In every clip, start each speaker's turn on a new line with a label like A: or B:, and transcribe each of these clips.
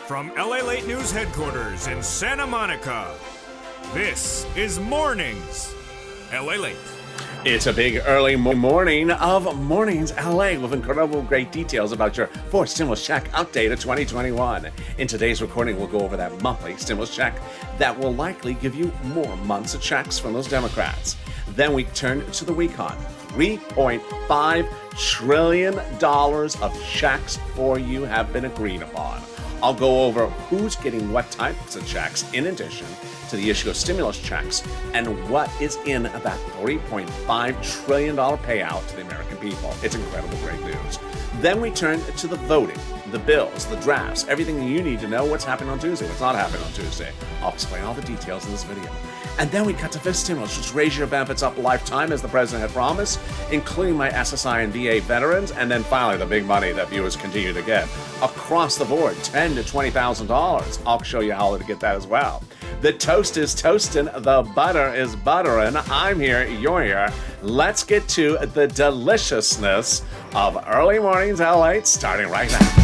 A: From LALATE News Headquarters in Santa Monica, this is Mornings LALATE.
B: It's a big early morning of Mornings LA with incredible great details about your fourth stimulus check update of 2021. In today's recording, we'll go over that monthly stimulus check that will likely give you more months of checks from those Democrats. Then we turn to the recon. $3.5 trillion of checks for you have been agreed upon. I'll go over who's getting what types of checks in addition to the issue of stimulus checks and what is in that $3.5 trillion payout to the American people. It's incredible great news. Then we turn to the voting, the bills, the drafts, everything you need to know what's happening on Tuesday, what's not happening on Tuesday. I'll explain all the details in this video. And then we cut to fifth stimulus, which raise your benefits up a lifetime as the president had promised, including my SSI and VA veterans, and then finally the big money that viewers continue to get. Across the board, $10,000 to $20,000. I'll show you how to get that as well. The toast is toasting, the butter is buttering. I'm here, you're here. Let's get to the deliciousness of early mornings LA, starting right now.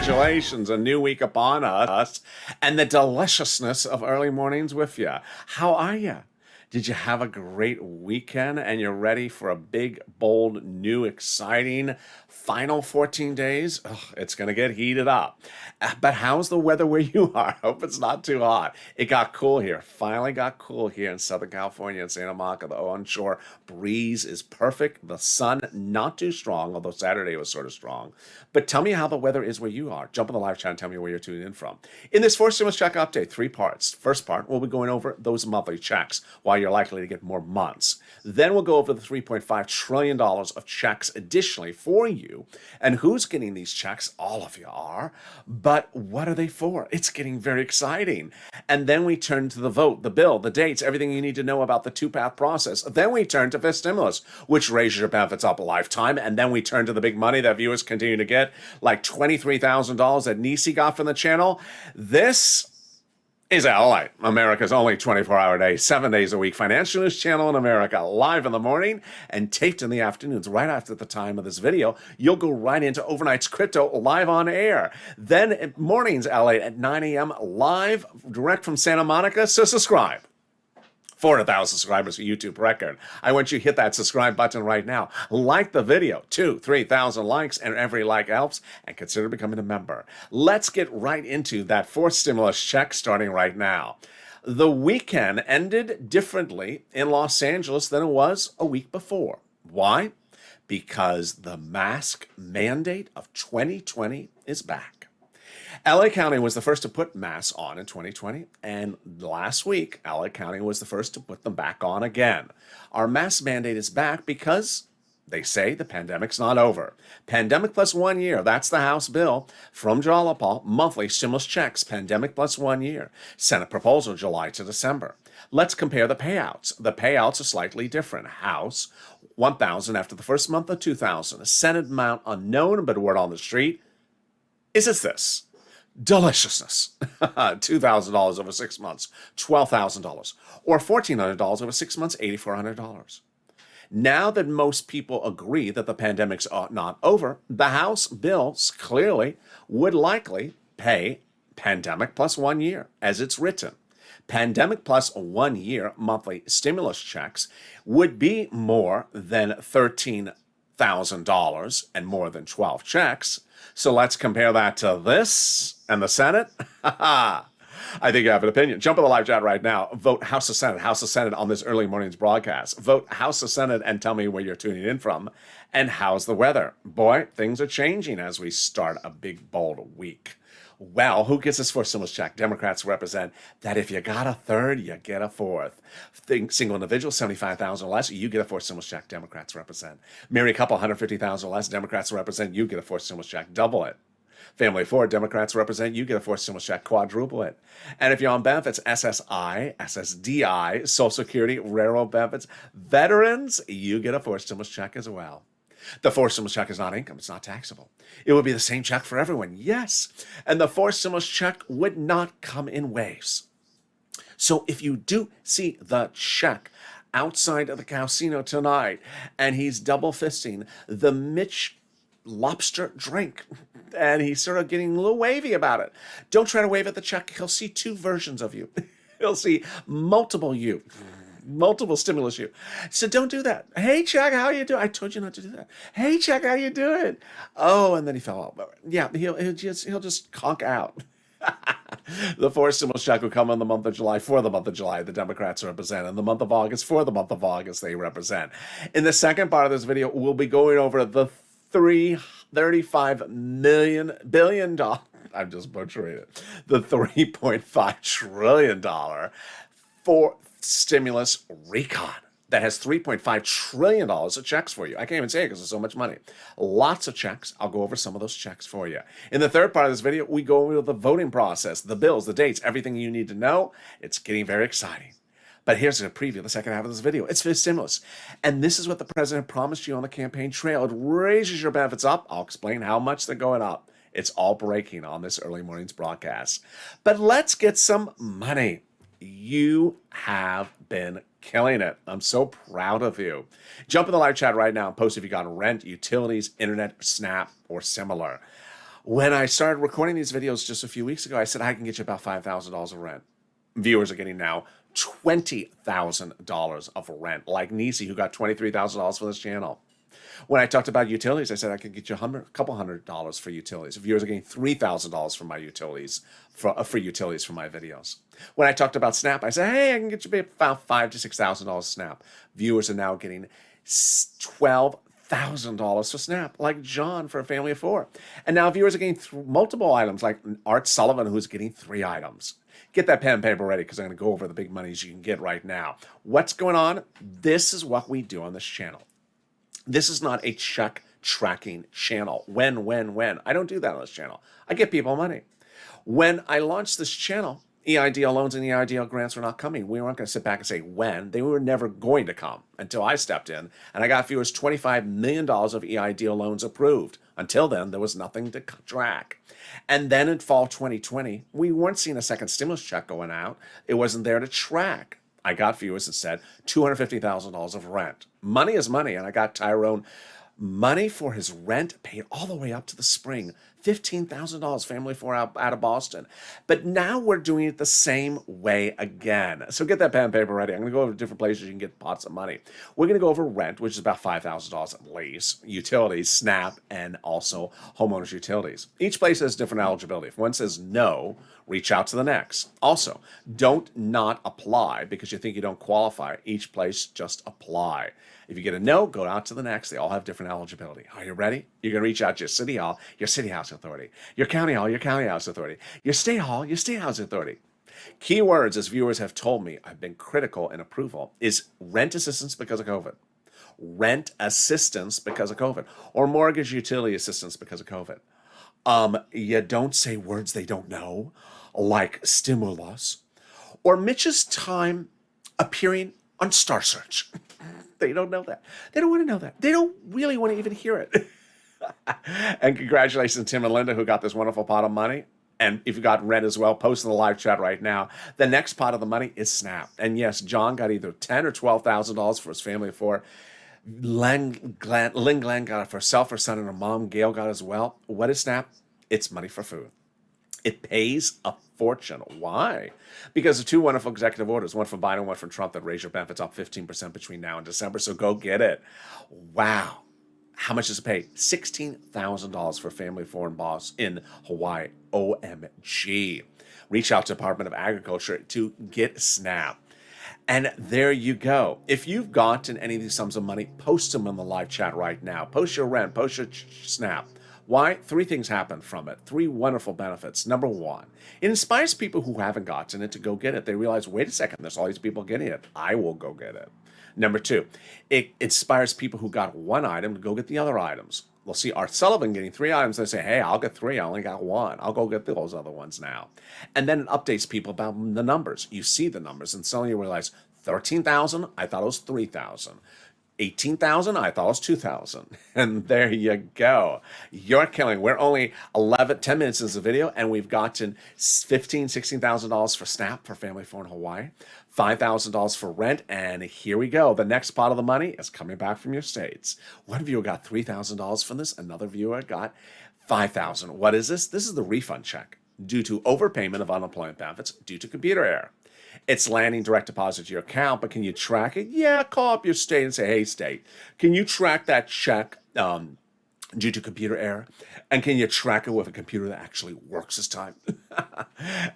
B: Congratulations, a new week upon us, and the deliciousness of early mornings with you. How are you? Did you have a great weekend and you're ready for a big, bold, new, exciting final 14 days? It's going to get heated up. But how's the weather where you are? Hope it's not too hot. It got cool here. Finally got cool here in Southern California and Santa Monica. The onshore breeze is perfect. The sun not too strong, although Saturday was sort of strong. But tell me how the weather is where you are. Jump on the live chat and tell me where you're tuning in from. In this fourth stimulus check update, 3 parts. First part, we'll be going over those monthly checks, why you're likely to get more months. Then we'll go over the $3.5 trillion of checks additionally for you. And who's getting these checks? All of you are. But what are they for? It's getting very exciting. And then we turn to the vote, the bill, the dates, everything you need to know about the two-path process. Then we turn to fifth stimulus, which raises your benefits up a lifetime. And then we turn to the big money that viewers continue to get, like $23,000 that Nisi got from the channel. This is LALATE, America's only 24-hour day, 7 days a week financial news channel in America, live in the morning and taped in the afternoons. Right after the time of this video, you'll go right into Overnight's Crypto live on air. Then at Mornings LA at 9 a.m. live, direct from Santa Monica. So subscribe. 400,000 subscribers for YouTube record. I want you to hit that subscribe button right now. Like the video, 3,000 likes, and every like helps, and consider becoming a member. Let's get right into that fourth stimulus check starting right now. The weekend ended differently in Los Angeles than it was a week before. Why? Because the mask mandate of 2020 is back. LA County was the first to put masks on in 2020, and last week, LA County was the first to put them back on again. Our mask mandate is back because they say the pandemic's not over. Pandemic plus 1 year, that's the House bill from Jalapal, monthly stimulus checks, pandemic plus 1 year. Senate proposal, July to December. Let's compare the payouts. The payouts are slightly different. House, $1,000 after the first month of $2,000. Senate amount unknown, but word on the street is this. Deliciousness. $2,000 over 6 months, $12,000, or $1,400 over 6 months, $8,400. Now that most people agree that the pandemic's not over, the House bills clearly would likely pay pandemic plus 1 year, as it's written. Pandemic plus 1 year monthly stimulus checks would be more than $13,000 and more than 12 checks. So let's compare that to this and the Senate. I think you have an opinion. Jump in the live chat right now. Vote House or Senate. House or Senate on this early morning's broadcast. Vote House or Senate and tell me where you're tuning in from. And how's the weather? Boy, things are changing as we start a big, bold week. Well, who gets this fourth stimulus check? Democrats represent that if you got a third, you get a fourth. Think single individual, $75,000 less, you get a fourth stimulus check. Democrats represent. Married couple, $150,000 less. Democrats represent. You get a fourth stimulus check. Double it. Family of 4, Democrats represent, you get a forced stimulus check, quadruple it. And if you're on benefits, SSI, SSDI, Social Security, railroad benefits, veterans, you get a forced stimulus check as well. The forced stimulus check is not income. It's not taxable. It would be the same check for everyone. Yes. And the forced stimulus check would not come in waves. So if you do see the check outside of the casino tonight and he's double fisting the Mitch lobster drink and he's sort of getting a little wavy about it, don't try to wave at the check. He'll see two versions of you. He'll see multiple you. Multiple stimulus you. So don't do that. Hey, check, how you doing? I told you not to do that. Hey, check, how you doing? Oh, and then he fell out. Yeah, he'll just conk out. The forced stimulus check will come in the month of July for the month of July. The Democrats represent. In the month of August for the month of August they represent. In the second part of this video, we'll be going over the $35 billion. I'm just butchering it. The $3.5 trillion for stimulus recon that has $3.5 trillion of checks for you. I can't even say it because there's so much money. Lots of checks. I'll go over some of those checks for you. In the third part of this video, we go over the voting process, the bills, the dates, everything you need to know. It's getting very exciting. But here's a preview of the second half of this video. It's for stimulus. And this is what the president promised you on the campaign trail. It raises your benefits up. I'll explain how much they're going up. It's all breaking on this early morning's broadcast. But let's get some money. You have been killing it. I'm so proud of you. Jump in the live chat right now and post if you got rent, utilities, internet, SNAP, or similar. When I started recording these videos just a few weeks ago, I said I can get you about $5,000 of rent. Viewers are getting now $20,000 of rent, like Nisi, who got $23,000 for this channel. When I talked about utilities, I said I could get you a couple $100 for utilities. Viewers are getting $3,000 for my utilities, for utilities for my videos. When I talked about SNAP, I said, hey, I can get you about $5,000 to $6,000 SNAP. Viewers are now getting $12,000 for SNAP, like John for a family of 4. And now viewers are getting multiple items, like Art Sullivan, who's getting 3 items. Get that pen and paper ready because I'm going to go over the big monies you can get right now. What's going on? This is what we do on this channel. This is not a check tracking channel. When. I don't do that on this channel. I get people money. When I launched this channel, EIDL loans and EIDL grants were not coming. We weren't going to sit back and say when. They were never going to come until I stepped in and I got viewers $25 million of EIDL loans approved. Until then, there was nothing to track. And then in fall 2020, we weren't seeing a second stimulus check going out. It wasn't there to track. I got viewers that said $250,000 of rent. Money is money, and I got Tyrone money for his rent paid all the way up to the spring. $15,000, family 4 out of Boston. But now we're doing it the same way again. So get that pen and paper ready. I'm going to go over different places you can get pots of money. We're going to go over rent, which is about $5,000 at least, utilities, SNAP, and also homeowners utilities. Each place has different eligibility. If one says no, reach out to the next. Also, don't not apply because you think you don't qualify. Each place just apply. If you get a no, go out to the next. They all have different eligibility. Are you ready? You're going to reach out to your city hall, your city house authority, your county hall, your county house authority, your state hall, your state house authority. Keywords, as viewers have told me, I've been critical in approval, is rent assistance because of COVID, rent assistance because of COVID, or mortgage utility assistance because of COVID. You don't say words they don't know, like stimulus, or Mitch's time appearing on Star Search. They don't know that. They don't want to know that. They don't really want to even hear it. And congratulations, Tim and Linda, who got this wonderful pot of money. And if you got rent as well, post in the live chat right now. The next pot of the money is SNAP. And yes, John got either $10,000 or $12,000 for his family of 4. Lynn Glenn got it for herself, her son, and her mom. Gail got it as well. What is SNAP? It's money for food. It pays a fortune. Why? Because of 2 wonderful executive orders, one from Biden, one from Trump, that raise your benefits up 15% between now and December. So go get it. Wow. How much does it pay? $16,000 for family foreign boss in Hawaii. OMG. Reach out to Department of Agriculture to get SNAP. And there you go. If you've gotten any of these sums of money, post them in the live chat right now. Post your rent, post your SNAP. Why? 3 things happen from it. 3 wonderful benefits. Number 1, it inspires people who haven't gotten it to go get it. They realize, wait a second, there's all these people getting it. I will go get it. Number 2, it inspires people who got one item to go get the other items. We'll see Art Sullivan getting 3 items. They say, hey, I'll get 3. I only got 1. I'll go get those other ones now. And then it updates people about the numbers. You see the numbers, and suddenly you realize 13,000, I thought it was 3,000. 18,000, I thought it was 2,000. And there you go. You're killing. We're only 10 minutes into the video, and we've gotten $16,000 for SNAP for Family 4 in Hawaii, $5,000 for rent, and here we go. The next pot of the money is coming back from your states. One viewer got $3,000 from this. Another viewer got $5,000. What is this? This is the refund check due to overpayment of unemployment benefits due to computer error. It's landing direct deposit to your account, but can you track it? Yeah, call up your state and say, hey, state, can you track that check due to computer error? And can you track it with a computer that actually works this time?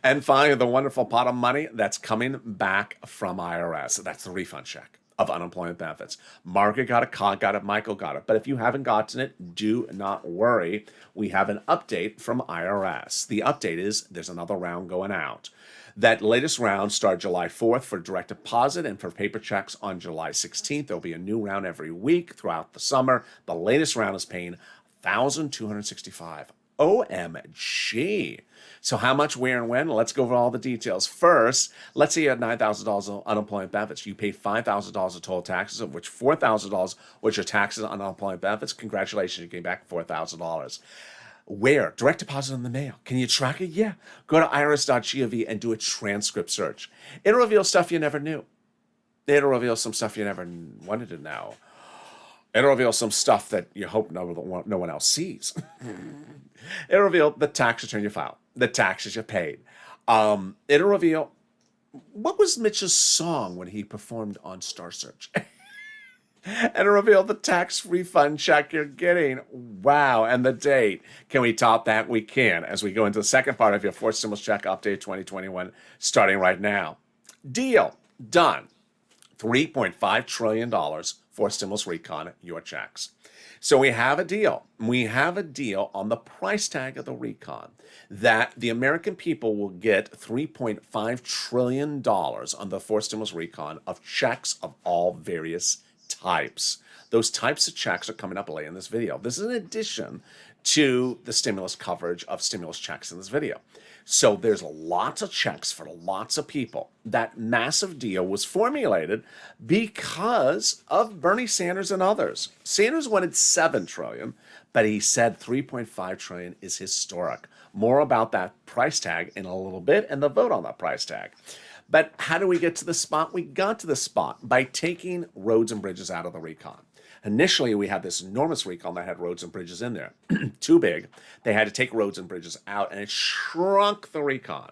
B: And finally, the wonderful pot of money that's coming back from IRS. That's the refund check of unemployment benefits. Margaret got it, Con got it, Michael got it. But if you haven't gotten it, do not worry. We have an update from IRS. The update is there's another round going out. That latest round started July 4th for direct deposit, and for paper checks on July 16th. There'll be a new round every week throughout the summer. The latest round is paying $1,265. OMG. So how much, where, and when? Let's go over all the details. First, let's say you had $9,000 of unemployment benefits. You paid $5,000 of total taxes, of which $4,000 was your taxes on unemployment benefits. Congratulations, you came back $4,000. Where? Direct deposit in the mail. Can you track it? Yeah. Go to irs.gov and do a transcript search. It'll reveal stuff you never knew. It'll reveal some stuff you never wanted to know. It'll reveal some stuff that you hope no one else sees. It'll reveal the tax return you filed, the taxes you paid. It'll reveal, what was Mitch's song when he performed on Star Search? And it'll reveal the tax refund check you're getting. Wow, and the date. Can we top that? We can, as we go into the second part of your fourth stimulus check update 2021, starting right now. Deal. Done. $3.5 trillion for stimulus recon, your checks. So we have a deal. We have a deal on the price tag of the recon that the American people will get $3.5 trillion on the fourth stimulus recon of checks of all various types. Those types of checks are coming up later in this video. This is in addition to the stimulus coverage of stimulus checks in this video. So there's lots of checks for lots of people. That massive deal was formulated because of Bernie Sanders and others. Sanders wanted $7 trillion, but he said $3.5 trillion is historic. More about that price tag in a little bit and the vote on that price tag. But how do we get to the spot? We got to the spot by taking roads and bridges out of the recon. Initially, we had this enormous recon that had roads and bridges in there. Too big. They had to take roads and bridges out, and it shrunk the recon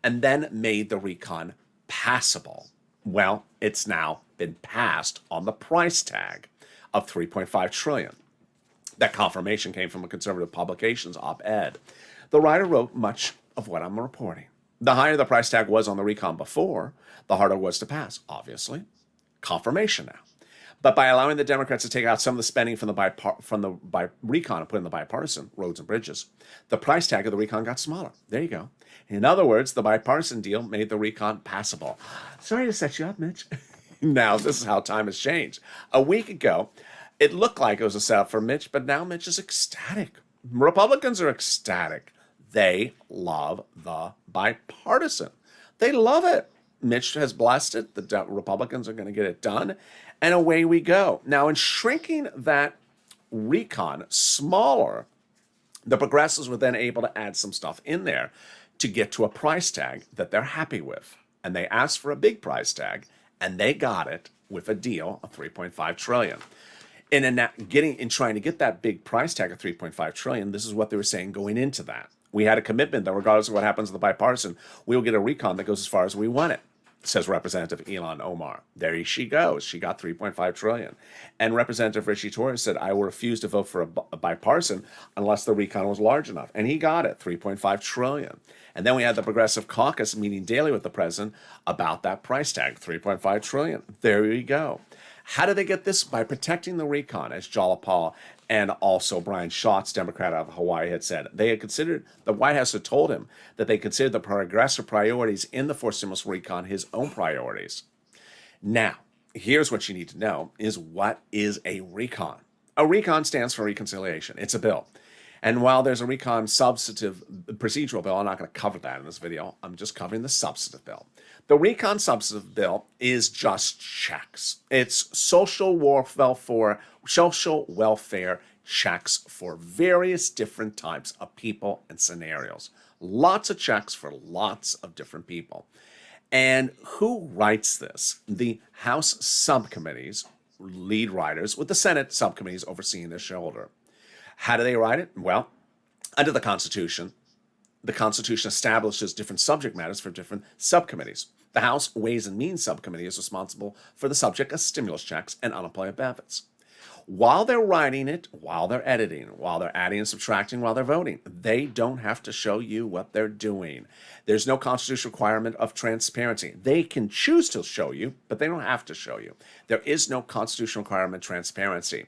B: and then made the recon passable. Well, it's now been passed on the price tag of $3.5 trillion. That confirmation came from a conservative publications op-ed. The writer wrote much of what I'm reporting. The higher the price tag was on the recon before, the harder it was to pass, obviously. Confirmation now. But by allowing the Democrats to take out some of the spending from the recon and put in the bipartisan roads and bridges, the price tag of the recon got smaller. There you go. In other words, the bipartisan deal made the recon passable. Sorry to set you up, Mitch. Now, this is how time has changed. A week ago, it looked like it was a setup for Mitch, but now Mitch is ecstatic. Republicans are ecstatic. They love the bipartisan. They love it. Mitch has blessed it. The Republicans are going to get it done. And away we go. Now, in shrinking that recon smaller, the progressives were then able to add some stuff in there to get to a price tag that they're happy with. And they asked for a big price tag, and they got it with a deal of $3.5 trillion. And in trying to get that big price tag of $3.5 trillion, this is what they were saying going into that. We had a commitment that regardless of what happens to the bipartisan, we will get a recon that goes as far as we want it, says Representative Ilhan Omar. There she goes. She got $3.5 trillion. And Representative Rishi Torres said, I will refuse to vote for a bipartisan unless the recon was large enough. And he got it, $3.5 trillion. And then we had the Progressive Caucus meeting daily with the president about that price tag, $3.5 trillion. There you go. How did they get this? By protecting the recon, as Jalapal and also Brian Schatz, Democrat out of Hawaii, had said. They had considered, the White House had told him that they considered the progressive priorities in the fourth stimulus recon his own priorities. Now, here's what you need to know is what is a recon? A recon stands for reconciliation. It's a bill. And while there's a recon substantive procedural bill, I'm not going to cover that in this video. I'm just covering the substantive bill. The recon substantive bill is just checks. It's social welfare checks for various different types of people and scenarios. Lots of checks for lots of different people. And who writes this? The House subcommittees, lead writers, with the Senate subcommittees overseeing their shoulder. How do they write it? Well, under the Constitution establishes different subject matters for different subcommittees. The House Ways and Means Subcommittee is responsible for the subject of stimulus checks and unemployment benefits. While they're writing it, while they're editing, while they're adding and subtracting, while they're voting, they don't have to show you what they're doing. There's no constitutional requirement of transparency. They can choose to show you, but they don't have to show you. There is no constitutional requirement of transparency.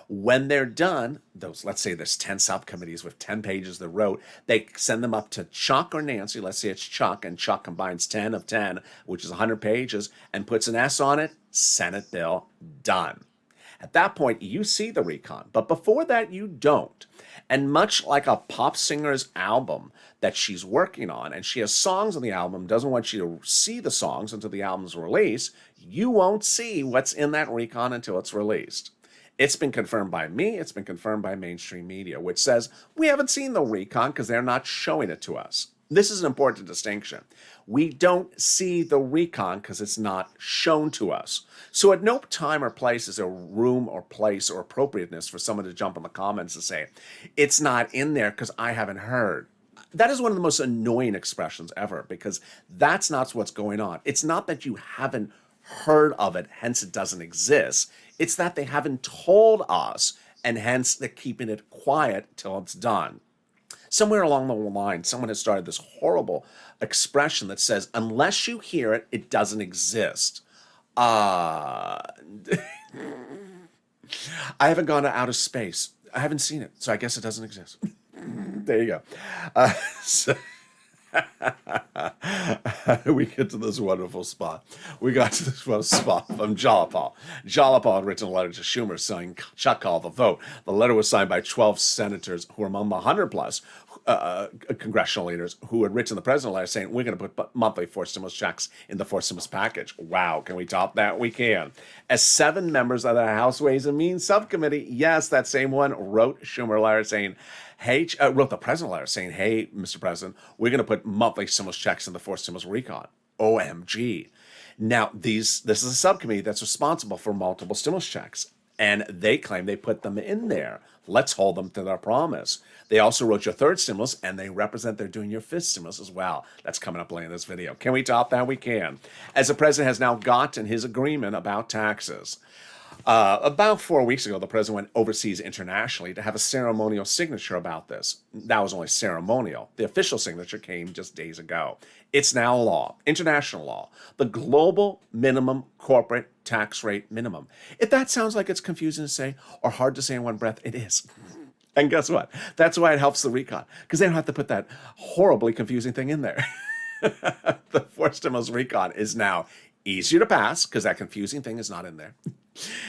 B: When they're done, let's say there's 10 subcommittees with 10 pages they wrote, they send them up to Chuck or Nancy. Let's say it's Chuck, and Chuck combines 10 of 10, which is 100 pages, and puts an S on it. Senate bill, done. At that point, you see the recon, but before that, you don't. And much like a pop singer's album that she's working on, and she has songs on the album, doesn't want you to see the songs until the album's release, you won't see what's in that recon until it's released. It's been confirmed by me, it's been confirmed by mainstream media, which says we haven't seen the recon because they're not showing it to us. This is an important distinction. We don't see the recon because it's not shown to us. So at no time or place is there room or place or appropriateness for someone to jump in the comments and say, it's not in there because I haven't heard. That is one of the most annoying expressions ever, because that's not what's going on. It's not that you haven't heard of it, hence it doesn't exist. It's that they haven't told us, and hence they're keeping it quiet till it's done. Somewhere along the line, someone has started this horrible expression that says, unless you hear it, it doesn't exist. I haven't gone to outer space. I haven't seen it, so I guess it doesn't exist. There you go. We get to this wonderful spot. We got to this wonderful spot from Jalopal. Jalopal had written a letter to Schumer saying, Chuck called the vote. The letter was signed by 12 senators who are among the 100 plus congressional leaders who had written the president a letter saying, we're going to put monthly forced stimulus checks in the forced stimulus package. Wow, can we top that? We can. As 7 members of the House Ways and Means Subcommittee, yes, that same one, wrote Schumer a letter saying, hey, wrote the president a letter saying, hey, Mr. President, we're going to put monthly stimulus checks in the forced stimulus recon. OMG. Now, this is a subcommittee that's responsible for multiple stimulus checks, and they claim they put them in there. Let's hold them to their promise. They also wrote your 3rd stimulus, and they represent they're doing your 5th stimulus as well. That's coming up later in this video. Can we top that? We can. As the president has now gotten his agreement about taxes. About 4 weeks ago, the president went overseas internationally to have a ceremonial signature about this. That was only ceremonial. The official signature came just days ago. It's now law, international law, the global minimum corporate tax rate minimum. If that sounds like it's confusing to say or hard to say in one breath, it is. And guess what? That's why it helps the recon, because they don't have to put that horribly confusing thing in there. The forced stimulus recon is now easier to pass because that confusing thing is not in there.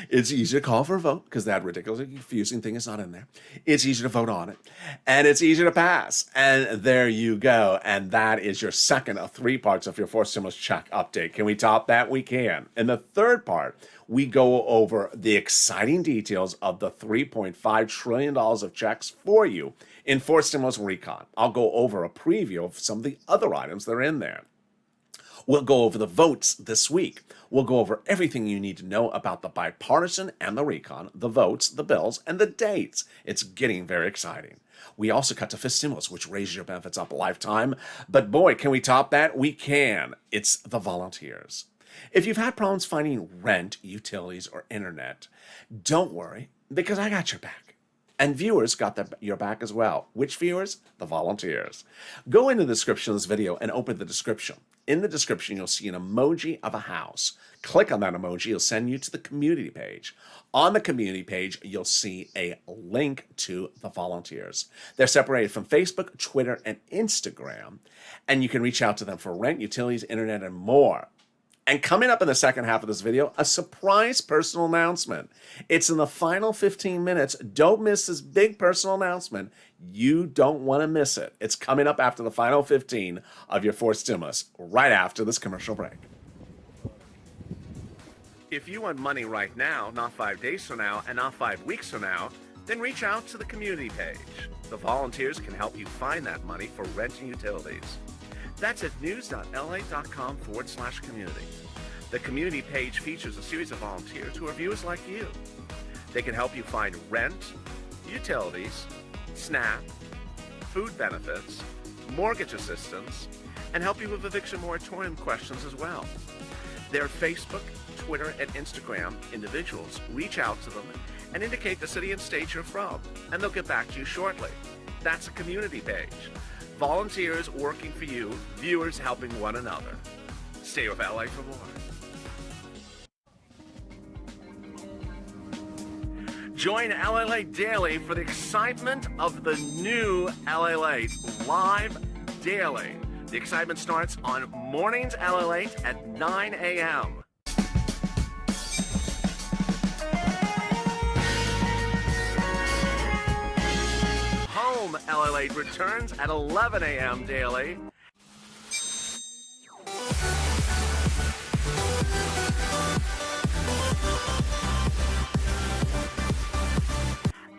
B: It's easier to call for a vote because that ridiculously confusing thing is not in there. It's easier to vote on it. And it's easier to pass. And there you go. And that is your second of 3 parts of your forced stimulus check update. Can we top that? We can. In the third part, we go over the exciting details of the $3.5 trillion of checks for you in forced stimulus recon. I'll go over a preview of some of the other items that are in there. We'll go over the votes this week. We'll go over everything you need to know about the bipartisan and the recon, the votes, the bills, and the dates. It's getting very exciting. We also cut to 5th stimulus, which raises your benefits up a lifetime. But boy, can we top that? We can. It's the volunteers. If you've had problems finding rent, utilities, or internet, don't worry, because I got your back. And viewers got your back as well. Which viewers? The volunteers. Go into the description of this video and open the description. In the description, you'll see an emoji of a house. Click on that emoji. It'll send you to the community page. On the community page, you'll see a link to the volunteers. They're separated from Facebook, Twitter, and Instagram, and you can reach out to them for rent, utilities, internet, and more. And coming up in the second half of this video, a surprise personal announcement. It's in the final 15 minutes. Don't miss this big personal announcement. You don't want to miss it. It's coming up after the final 15 of your fourth stimulus, right after this commercial break. If you want money right now, not 5 days from now, and not 5 weeks from now, then reach out to the community page. The volunteers can help you find that money for rent and utilities. That's at news.lalate.com/community. The community page features a series of volunteers who are viewers like you. They can help you find rent, utilities, SNAP, food benefits, mortgage assistance, and help you with eviction moratorium questions as well. Their Facebook, Twitter, and Instagram individuals reach out to them and indicate the city and state you're from, and they'll get back to you shortly. That's a community page. Volunteers working for you, viewers helping one another. Stay with LA for more. Join LALATE Daily for the excitement of the new LALATE live daily. The excitement starts on Mornings LALATE at 9 a.m. Home LALATE returns at 11 a.m. daily.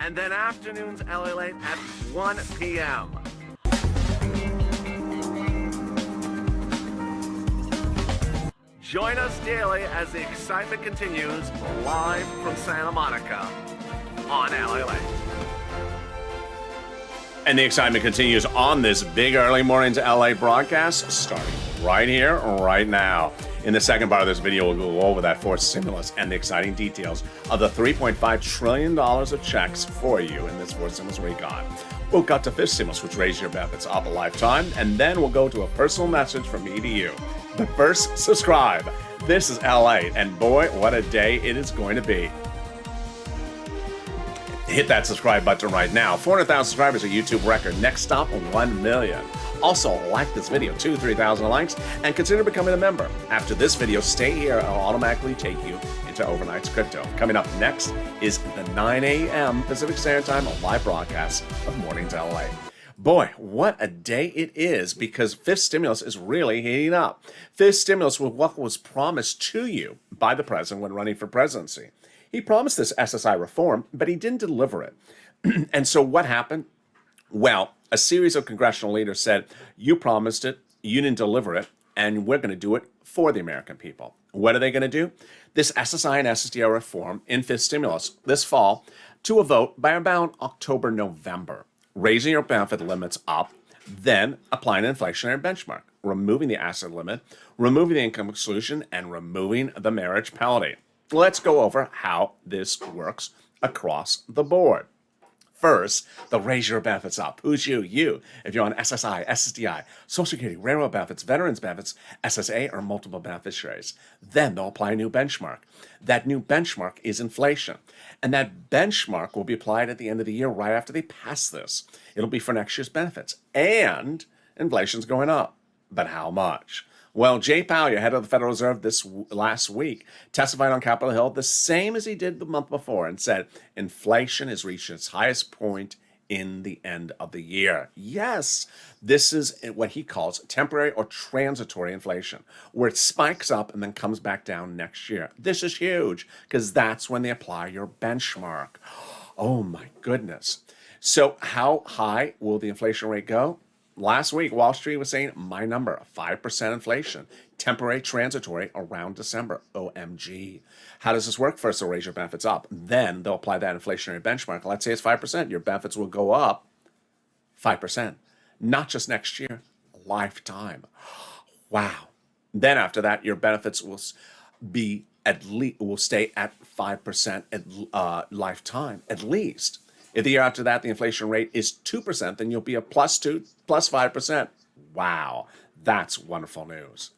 B: And then afternoons LALATE at 1 p.m. Join us daily as the excitement continues live from Santa Monica on LALATE. And the excitement continues on this big early mornings LA broadcast, starting right here, right now. In the second part of this video, we'll go over that fourth stimulus and the exciting details of the $3.5 trillion of checks for you in this fourth stimulus recon. We'll cut to fifth stimulus, which raises your benefits up a lifetime, and then we'll go to a personal message from me to you. But first, subscribe. This is LA, and boy, what a day it is going to be. Hit that subscribe button right now. 400,000 subscribers, a YouTube record. Next stop, 1 million. Also, like this video, 3,000 likes, and consider becoming a member. After this video, stay here. I'll automatically take you into Overnight's Crypto. Coming up next is the 9 a.m. Pacific Standard Time live broadcast of Mornings LA. Boy, what a day it is, because fifth stimulus is really heating up. Fifth stimulus was what was promised to you by the president when running for presidency. He promised this SSI reform, but he didn't deliver it. And so what happened? Well, a series of congressional leaders said, you promised it, you didn't deliver it, and we're going to do it for the American people. What are they going to do? This SSI and SSDI reform in fifth stimulus this fall to a vote by about October, November. Raising your benefit limits up, then applying an inflationary benchmark, removing the asset limit, removing the income exclusion, and removing the marriage penalty. Let's go over how this works across the board. First, they'll raise your benefits up. Who's you? You. If you're on SSI, SSDI, Social Security, railroad benefits, veterans benefits, SSA, or multiple beneficiaries. Then they'll apply a new benchmark. That new benchmark is inflation. And that benchmark will be applied at the end of the year right after they pass this. It'll be for next year's benefits. And inflation's going up. But how much? Well, Jay Powell, head of the Federal Reserve this last week, testified on Capitol Hill the same as he did the month before and said inflation has reached its highest point in the end of the year. Yes, this is what he calls temporary or transitory inflation, where it spikes up and then comes back down next year. This is huge because that's when they apply your benchmark. Oh my goodness. So how high will the inflation rate go? Last week, Wall Street was saying, my number, 5% inflation, temporary, transitory, around December. OMG. How does this work? First, they'll raise your benefits up. Then they'll apply that inflationary benchmark. Let's say it's 5%. Your benefits will go up 5%. Not just next year, lifetime. Wow. Then after that, your benefits will be will stay at 5% at lifetime, at least. If the year after that, the inflation rate is 2%, then you'll be a +2, +5%. Wow, that's wonderful news.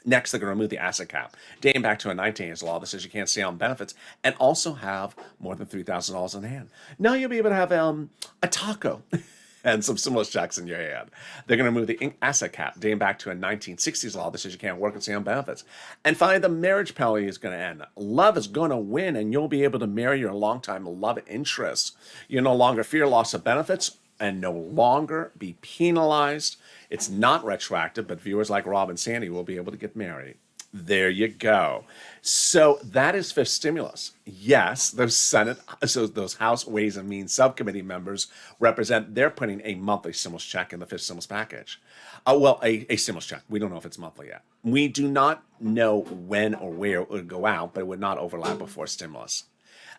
B: Next, they're going to remove the asset cap, dating back to a 1980s law that says you can't stay on benefits and also have more than $3,000 in hand. Now you'll be able to have a taco and some stimulus checks in your hand. They're going to remove the asset cap dating back to a 1960s law that says you can't work and stay on benefits. And finally, the marriage penalty is going to end. Love is going to win, and you'll be able to marry your longtime love interest. You no longer fear loss of benefits and no longer be penalized. It's not retroactive, but viewers like Rob and Sandy will be able to get married. There you go. So that is fifth stimulus. Yes, those House Ways and Means subcommittee members represent, they're putting a monthly stimulus check in the fifth stimulus package. A stimulus check. We don't know if it's monthly yet. We do not know when or where it would go out, but it would not overlap before stimulus.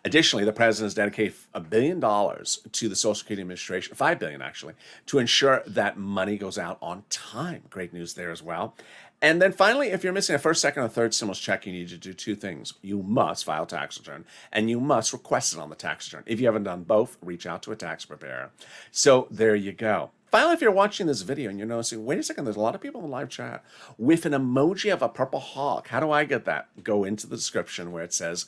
B: Additionally, the president has dedicated $1 billion to the Social Security Administration, $5 billion actually, to ensure that money goes out on time. Great news there as well. And then finally, if you're missing a first, second, or third stimulus check, you need to do two things. You must file a tax return, and you must request it on the tax return. If you haven't done both, reach out to a tax preparer. So there you go. Finally, if you're watching this video and you're noticing, wait a second, there's a lot of people in the live chat with an emoji of a purple hawk. How do I get that? Go into the description where it says,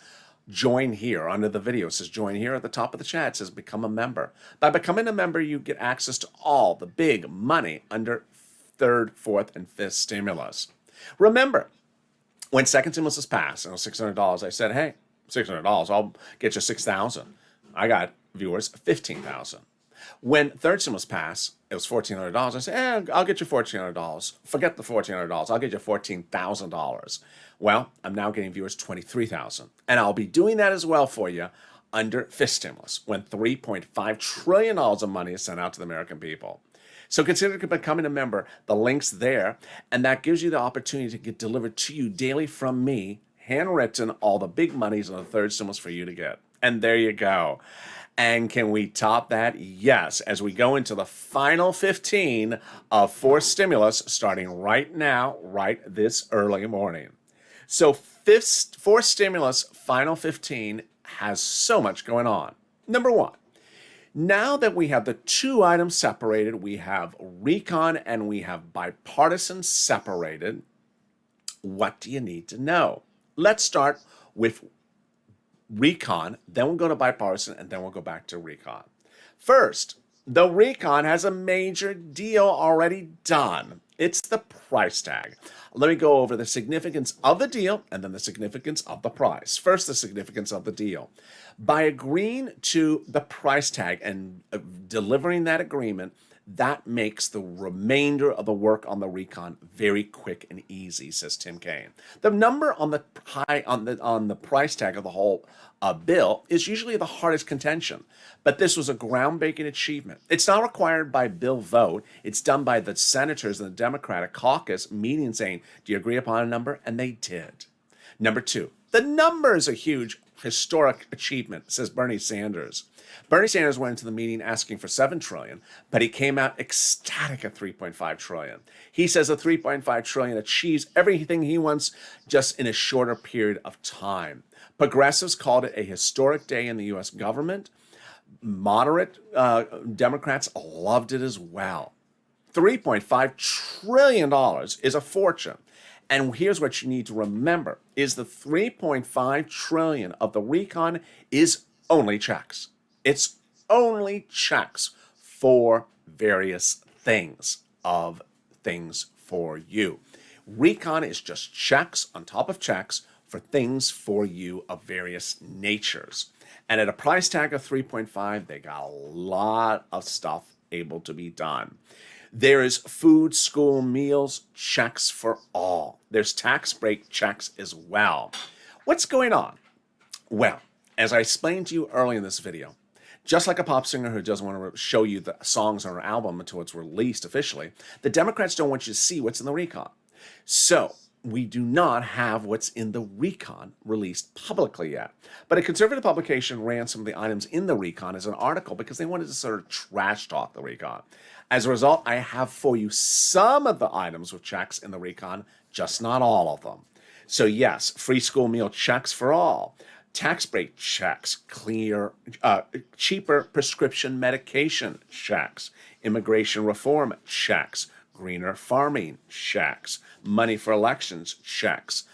B: join here. Under the video, it says join here. At the top of the chat, it says become a member. By becoming a member, you get access to all the big money under third, fourth, and fifth stimulus. Remember, when second stimulus is passed, and it was $600, I said, hey, $600, I'll get you $6,000. I got viewers, $15,000. When third stimulus passed, it was $1,400. I said, I'll get you $1,400. Forget the $1,400. I'll get you $14,000. Well, I'm now getting viewers $23,000. And I'll be doing that as well for you under fifth stimulus, when $3.5 trillion of money is sent out to the American people. So consider becoming a member. The link's there, and that gives you the opportunity to get delivered to you daily from me, handwritten, all the big monies on the third stimulus for you to get. And there you go. And can we top that? Yes, as we go into the final 15 of fourth stimulus, starting right now, right this early morning. So fourth stimulus, final 15, has so much going on. Number one, now that we have the two items separated, we have recon and we have bipartisan separated, what do you need to know? Let's start with recon, then we'll go to bipartisan, and then we'll go back to recon. First, the recon has a major deal already done. It's the price tag. Let me go over the significance of the deal and then the significance of the price. First, the significance of the deal. By agreeing to the price tag and delivering that agreement, that makes the remainder of the work on the recon very quick and easy, says Tim Kaine. The number on the price tag of the whole bill is usually the hardest contention, but this was a groundbreaking achievement. It's not required by bill vote. It's done by the senators in the Democratic caucus meeting saying, do you agree upon a number? And they did. Number two, the number is a huge historic achievement, says Bernie Sanders. Bernie Sanders went into the meeting asking for $7 trillion, but he came out ecstatic at $3.5 trillion. He says the $3.5 trillion achieves everything he wants just in a shorter period of time. Progressives called it a historic day in the U.S. government. Moderate Democrats loved it as well. $3.5 trillion is a fortune. And here's what you need to remember, is the $3.5 trillion of the recon is only checks. It's only checks for various things for you. Recon is just checks on top of checks for things for you of various natures. And at a price tag of 3.5, they got a lot of stuff able to be done. There is food, school, meals, checks for all. There's tax break checks as well. What's going on? Well, as I explained to you earlier in this video, just like a pop singer who doesn't want to show you the songs on her album until it's released officially, the Democrats don't want you to see what's in the recon. So we do not have what's in the recon released publicly yet. But a conservative publication ran some of the items in the recon as an article because they wanted to sort of trash talk the recon. As a result, I have for you some of the items with checks in the recon, just not all of them. So yes, free school meal checks for all. Tax break checks, cheaper prescription medication checks, immigration reform checks, greener farming checks, money for elections checks,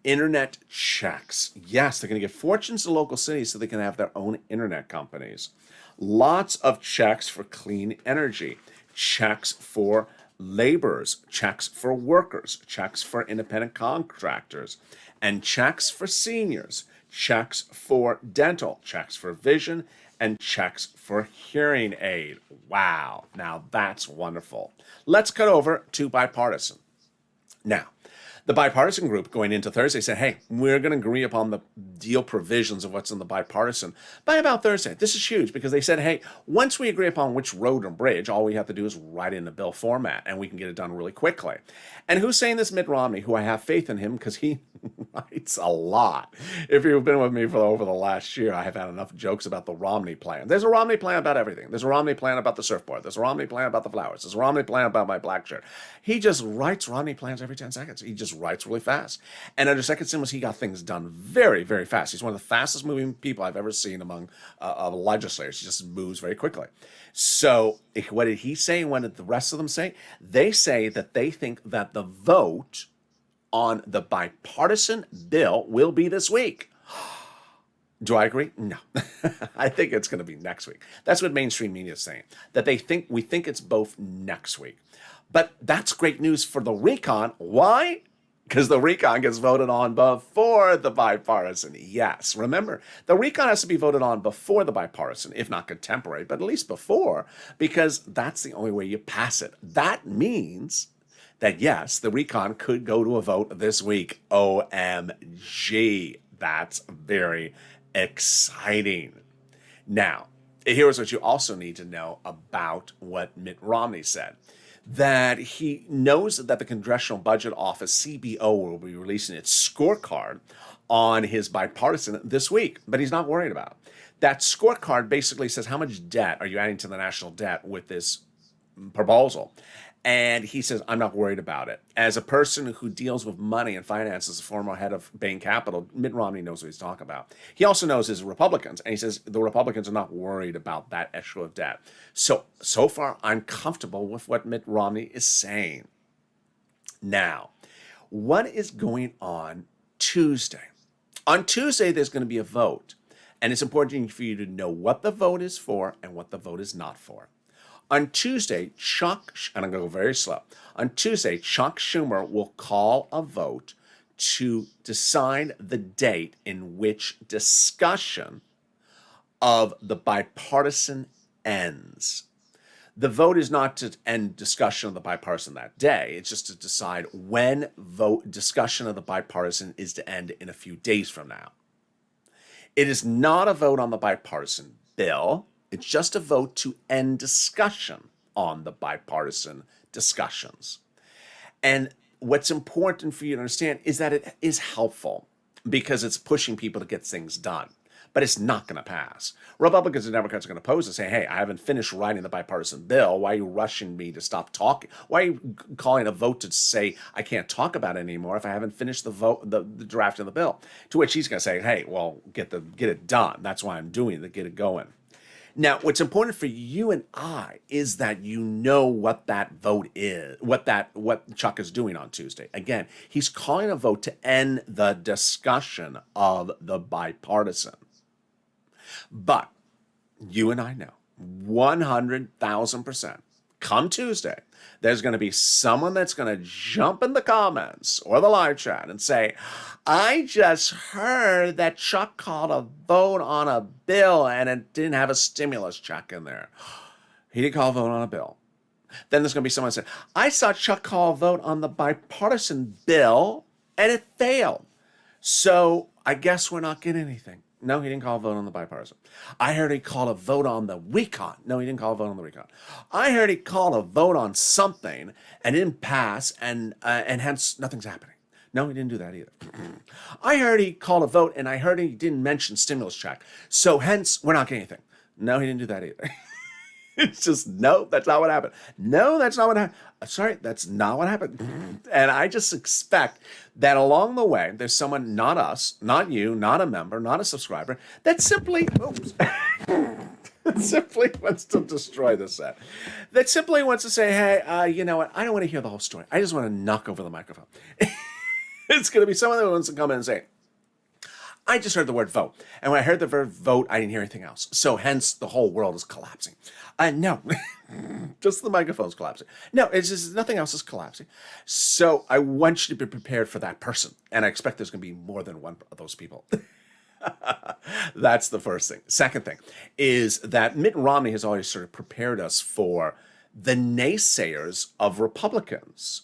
B: internet checks. Yes, they're going to give fortunes to local cities so they can have their own internet companies. Lots of checks for clean energy, checks for laborers, checks for workers, checks for independent contractors, and checks for seniors, checks for dental, checks for vision, and checks for hearing aid. Wow, now that's wonderful. Let's cut over to bipartisan. Now, the bipartisan group going into Thursday said, hey, we're going to agree upon the deal provisions of what's in the bipartisan by about Thursday. This is huge because they said, hey, once we agree upon which road or bridge, all we have to do is write it in the bill format and we can get it done really quickly. And who's saying this? Mitt Romney, who I have faith in him because he writes a lot. If you've been with me for over the last year, I have had enough jokes about the Romney plan. There's a Romney plan about everything. There's a Romney plan about the surfboard. There's a Romney plan about the flowers. There's a Romney plan about my black shirt. He just writes Romney plans every 10 seconds. He just writes really fast. And under second stimulus, he got things done very, very fast. He's one of the fastest moving people I've ever seen among legislators. He just moves very quickly. So what did he say? And what did the rest of them say? They say that they think that the vote on the bipartisan bill will be this week. Do I agree? No. I think it's going to be next week. That's what mainstream media is saying, that we think it's both next week. But that's great news for the recon. Why? Because the recon gets voted on before the bipartisan. Yes, remember, the recon has to be voted on before the bipartisan, if not contemporary, but at least before, because that's the only way you pass it. That means that, yes, the recon could go to a vote this week. OMG. That's very exciting. Now, here's what you also need to know about what Mitt Romney said. That he knows that the Congressional Budget Office, CBO, will be releasing its scorecard on his bipartisan this week, but he's not worried about it. That scorecard basically says how much debt are you adding to the national debt with this proposal. And he says, I'm not worried about it. As a person who deals with money and finance as a former head of Bain Capital, Mitt Romney knows what he's talking about. He also knows his Republicans, and he says the Republicans are not worried about that issue of debt. So far, I'm comfortable with what Mitt Romney is saying. Now, what is going on Tuesday? On Tuesday, there's going to be a vote, and it's important for you to know what the vote is for and what the vote is not for. On Tuesday, and I'm going to go very slow. On Tuesday, Chuck Schumer will call a vote to decide the date in which discussion of the bipartisan ends. The vote is not to end discussion of the bipartisan that day. It's just to decide when discussion of the bipartisan is to end in a few days from now. It is not a vote on the bipartisan bill. It's just a vote to end discussion on the bipartisan discussions. And what's important for you to understand is that it is helpful because it's pushing people to get things done. But it's not going to pass. Republicans and Democrats are going to oppose and say, hey, I haven't finished writing the bipartisan bill. Why are you rushing me to stop talking? Why are you calling a vote to say I can't talk about it anymore if I haven't finished the draft of the bill? To which he's going to say, hey, well, get it done. That's why I'm doing it, to get it going. Now, what's important for you and I is that you know what that vote is, what Chuck is doing on Tuesday. Again, he's calling a vote to end the discussion of the bipartisan. But you and I know 100,000%, come Tuesday, there's going to be someone that's going to jump in the comments or the live chat and say, I just heard that Chuck called a vote on a bill and it didn't have a stimulus check in there. He didn't call a vote on a bill. Then there's going to be someone that said, I saw Chuck call a vote on the bipartisan bill and it failed. So I guess we're not getting anything. No, he didn't call a vote on the bipartisan. I heard he called a vote on the recon. No, he didn't call a vote on the recon. I heard he called a vote on something and didn't pass, and hence nothing's happening. No, he didn't do that either. I heard he called a vote, and I heard he didn't mention stimulus check. So hence, we're not getting anything. No, he didn't do that either. It's just, no, that's not what happened. No, that's not what happened. Sorry, that's not what happened. And I just expect that along the way, there's someone, not us, not you, not a member, not a subscriber, that simply, simply wants to destroy the set. That simply wants to say, hey, you know what? I don't want to hear the whole story. I just want to knock over the microphone. It's going to be someone that wants to come in and say, I just heard the word vote. And when I heard the word vote, I didn't hear anything else. So hence the whole world is collapsing. No, just the microphone's collapsing. No, it's just nothing else is collapsing. So I want you to be prepared for that person. And I expect there's going to be more than one of those people. That's the first thing. Second thing is that Mitt Romney has already sort of prepared us for the naysayers of Republicans.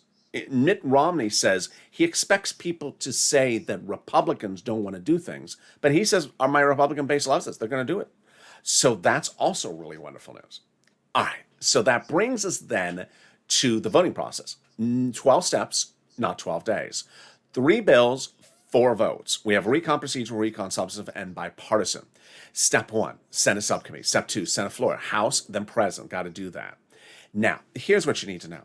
B: Mitt Romney says he expects people to say that Republicans don't want to do things, but he says, my Republican base loves this. They're going to do it. So that's also really wonderful news. All right. So that brings us then to the voting process. 12 steps, not 12 days. 3 bills, 4 votes. We have recon procedural, recon substantive, and bipartisan. Step 1, Senate subcommittee. Step 2, Senate floor. House, then President. Got to do that. Now, here's what you need to know.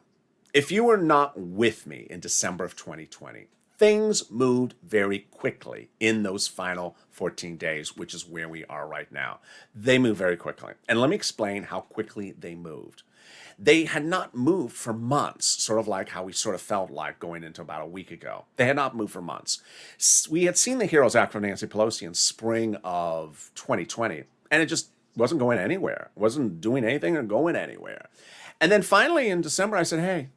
B: If you were not with me in December of 2020, things moved very quickly in those final 14 days, which is where we are right now. They moved very quickly. And let me explain how quickly they moved. They had not moved for months, sort of like how we sort of felt like going into about a week ago. They had not moved for months. We had seen the HEROES Act from Nancy Pelosi in spring of 2020, and it just wasn't going anywhere. It wasn't doing anything or going anywhere. And then finally in December, I said, hey,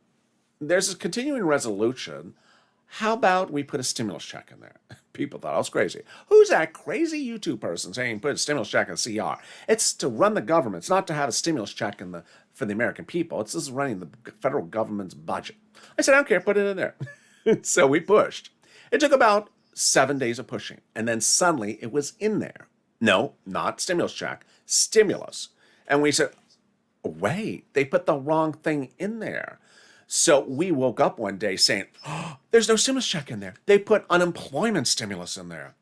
B: there's a continuing resolution. How about we put a stimulus check in there? People thought I was crazy. Who's that crazy YouTube person saying put a stimulus check in CR? It's to run the government. It's not to have a stimulus check for the American people. It's just running the federal government's budget. I said, I don't care, put it in there. So we pushed. It took about 7 days of pushing. And then suddenly it was in there. No, not stimulus check, stimulus. And we said, wait, they put the wrong thing in there. So we woke up one day saying, oh, there's no stimulus check in there. They put unemployment stimulus in there.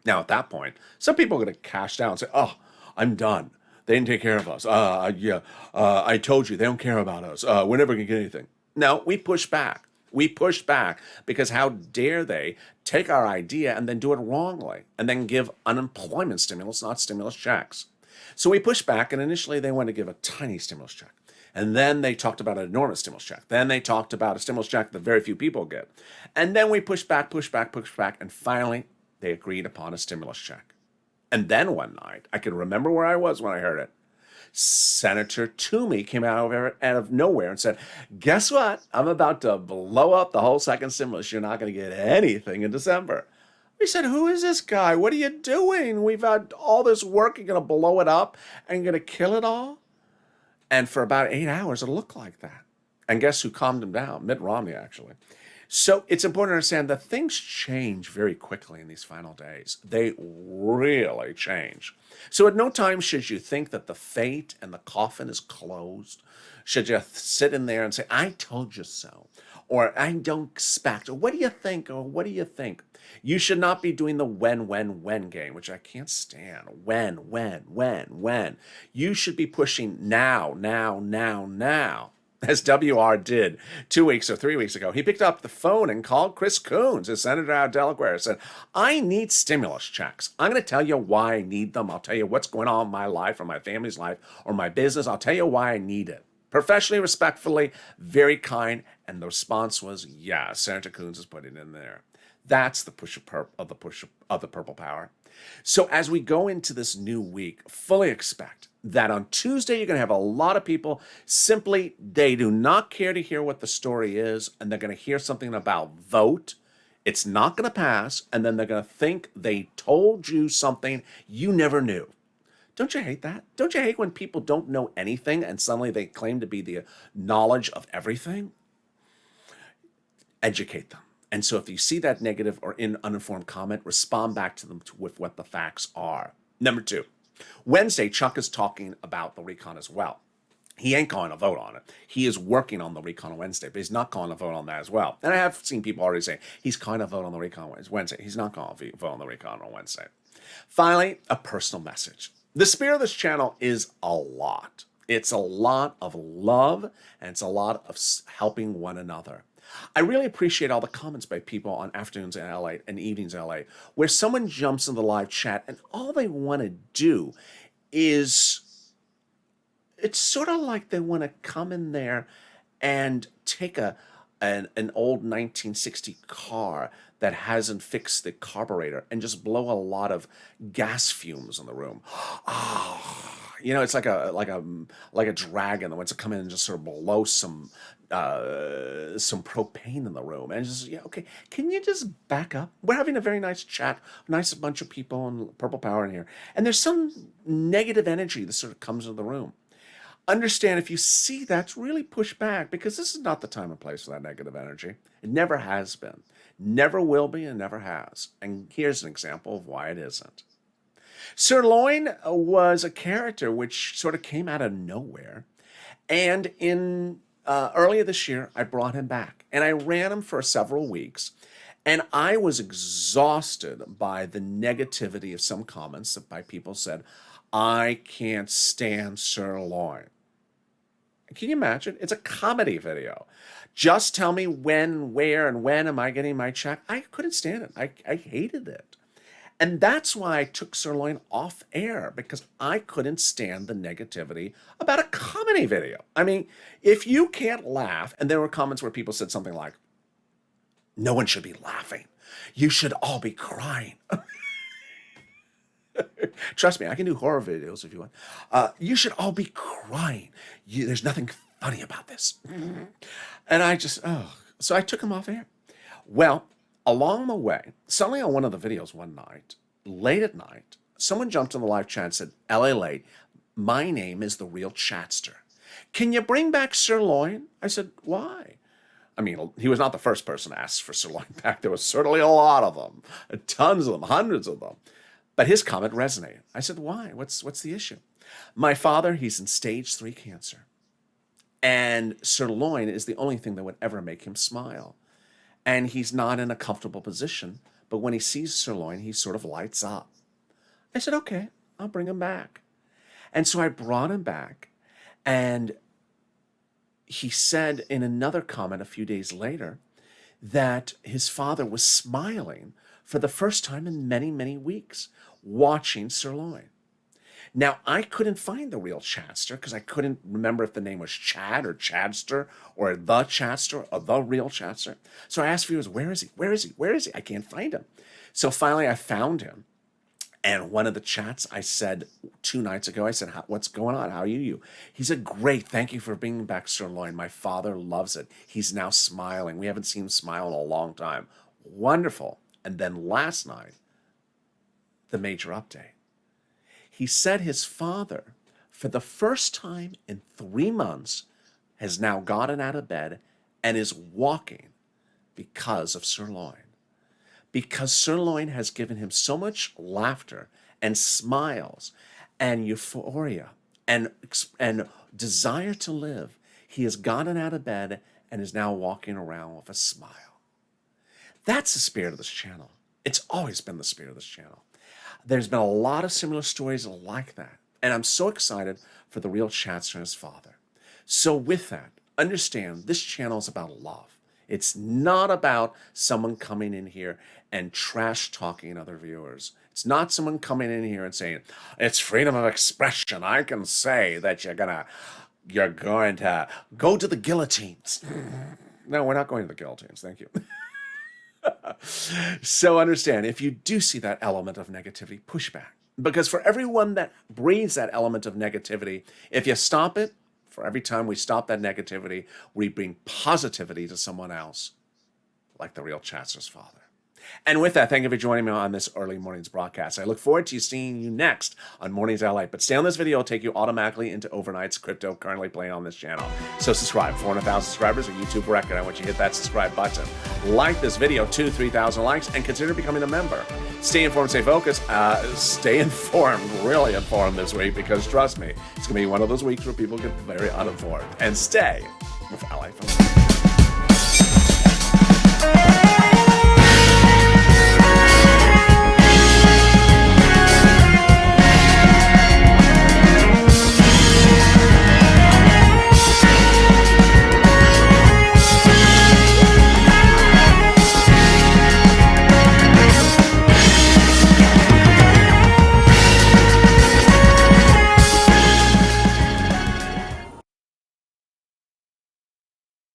B: Now, at that point, some people are going to cash out and say, oh, I'm done. They didn't take care of us. I told you, they don't care about us. We're never going to get anything. No, we pushed back. We pushed back because how dare they take our idea and then do it wrongly and then give unemployment stimulus, not stimulus checks. So we pushed back, and initially they wanted to give a tiny stimulus check. And then they talked about an enormous stimulus check. Then they talked about a stimulus check that very few people get. And then we pushed back, and finally they agreed upon a stimulus check. And then one night, I can remember where I was when I heard it. Senator Toomey came out of nowhere and said, guess what? I'm about to blow up the whole second stimulus. You're not going to get anything in December. We said, who is this guy? What are you doing? We've had all this work. You're going to blow it up and you're going to kill it all? And for about 8 hours, it looked like that. And guess who calmed him down? Mitt Romney, actually. So it's important to understand that things change very quickly in these final days. They really change. So at no time should you think that the fate and the coffin is closed. Should you sit in there and say, I told you so, or I don't expect, or what do you think, or what do you think? You should not be doing the when game, which I can't stand. When. You should be pushing now. As WR did 2 weeks or 3 weeks ago. He picked up the phone and called Chris Coons, his senator out of Delaware, and said, I need stimulus checks. I'm going to tell you why I need them. I'll tell you what's going on in my life or my family's life or my business. I'll tell you why I need it. Professionally, respectfully, very kind. And the response was, yeah, Senator Coons is putting it in there. That's the push of the purple power. So as we go into this new week, fully expect that on Tuesday you're going to have a lot of people simply, they do not care to hear what the story is, and they're going to hear something about vote. It's not going to pass, and then they're going to think they told you something you never knew. Don't you hate that? Don't you hate when people don't know anything and suddenly they claim to be the knowledge of everything? Educate them. And so if you see that negative or uninformed comment, respond back to them with what the facts are. Number 2, Wednesday, Chuck is talking about the recon as well. He ain't calling a vote on it. He is working on the recon on Wednesday, but he's not calling a vote on that as well. And I have seen people already say, he's calling a vote on the recon on Wednesday. He's not calling a vote on the recon on Wednesday. Finally, a personal message. The spirit of this channel is a lot. It's a lot of love, and it's a lot of helping one another. I really appreciate all the comments by people on afternoons in LA and evenings in LA, where someone jumps in the live chat and all they want to do is, it's sort of like they want to come in there and take a an old 1960 car that hasn't fixed the carburetor and just blow a lot of gas fumes in the room. It's like a dragon that wants to come in and just sort of blow some propane in the room, and just, okay, can you just back up? We're having a very nice chat, nice bunch of people and Purple Power in here, and there's some negative energy that sort of comes into the room. Understand, if you see that, really push back, because this is not the time and place for that negative energy. It never has been, never will be, and never has. And here's an example of why it isn't. Sirloin was a character which sort of came out of nowhere, and in earlier this year, I brought him back, and I ran him for several weeks, and I was exhausted by the negativity of some comments that by people said, "I can't stand Sirloin." Can you imagine? It's a comedy video. Just tell me when, where, and when am I getting my check? I couldn't stand it. I hated it. And that's why I took Sirloin off air, because I couldn't stand the negativity about a comedy video. I mean, if you can't laugh, and there were comments where people said something like, "No one should be laughing. You should all be crying." Trust me, I can do horror videos if you want. You should all be crying. There's nothing funny about this. And so I took him off air. Well, along the way, suddenly on one of the videos one night, late at night, someone jumped in the live chat and said, "LALATE, my name is the real Chatster. Can you bring back Sirloin?" I said, "Why?" I mean, he was not the first person to ask for Sirloin back. There was certainly a lot of them, tons of them, hundreds of them. But his comment resonated. I said, "Why? What's the issue?" "My father, he's in stage 3 cancer. And Sirloin is the only thing that would ever make him smile. And he's not in a comfortable position, but when he sees Sirloin, he sort of lights up." I said, "Okay, I'll bring him back." And so I brought him back, and he said in another comment a few days later that his father was smiling for the first time in many, many weeks, watching Sirloin. Now, I couldn't find the real Chatster because I couldn't remember if the name was Chad or Chadster or the Chatster or the real Chatster. So I asked viewers, "Where is he? Where is he? Where is he? I can't find him." So finally I found him. And one of the chats I said 2 nights ago, I said, "What's going on? How are you?" He said, "Great. Thank you for bringing back Sirloin. My father loves it. He's now smiling. We haven't seen him smile in a long time." Wonderful. And then last night, the major update. He said his father, for the first time in 3 months, has now gotten out of bed and is walking because of Sirloin. Because Sirloin has given him so much laughter and smiles and euphoria and desire to live, he has gotten out of bed and is now walking around with a smile. That's the spirit of this channel. It's always been the spirit of this channel. There's been a lot of similar stories like that. And I'm so excited for the real Chatster and his father. So with that, understand this channel is about love. It's not about someone coming in here and trash talking other viewers. It's not someone coming in here and saying, "It's freedom of expression. I can say that you're going to go to the guillotines." No, we're not going to the guillotines. Thank you. So understand, if you do see that element of negativity, push back. Because for everyone that breeds that element of negativity, if you stop it, for every time we stop that negativity, we bring positivity to someone else, like the real Chatster's father. And with that, thank you for joining me on this early morning's broadcast. I look forward to seeing you next on Mornings LA. But stay on this video, it'll take you automatically into overnight's crypto currently playing on this channel. So subscribe. 400,000 subscribers, a YouTube record. I want you to hit that subscribe button. Like this video, 3,000 likes, and consider becoming a member. Stay informed, stay focused, stay informed, really informed this week, because trust me, it's going to be one of those weeks where people get very uninformed. And stay with LA.